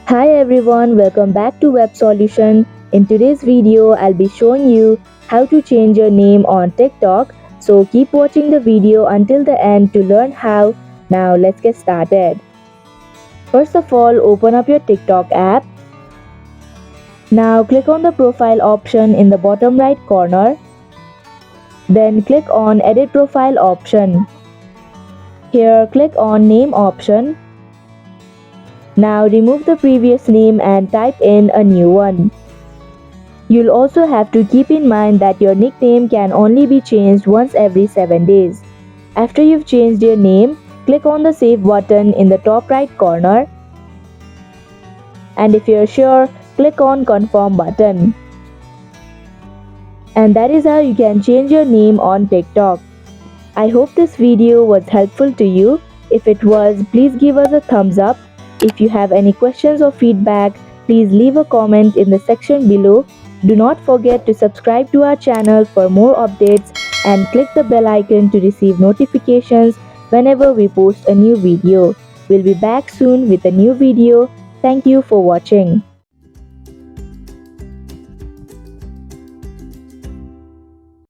Hi everyone, welcome back to Web Solution. In today's video, I'll be showing you how to change your name on TikTok. So keep watching the video until the end to learn how. Now let's get started. First of all, open up your TikTok app. Now click on the profile option in the bottom right corner. Then click on edit profile option. Here click on name option. Now remove the previous name and type in a new one. You'll also have to keep in mind that your nickname can only be changed once every 7 days. After you've changed your name, click on the save button in the top right corner. And if you're sure, click on confirm button. And that is how you can change your name on TikTok. I hope this video was helpful to you. If it was, please give us a thumbs up. If you have any questions or feedback, please leave a comment in the section below. Do not forget to subscribe to our channel for more updates and click the bell icon to receive notifications whenever we post a new video. We'll be back soon with a new video. Thank you for watching.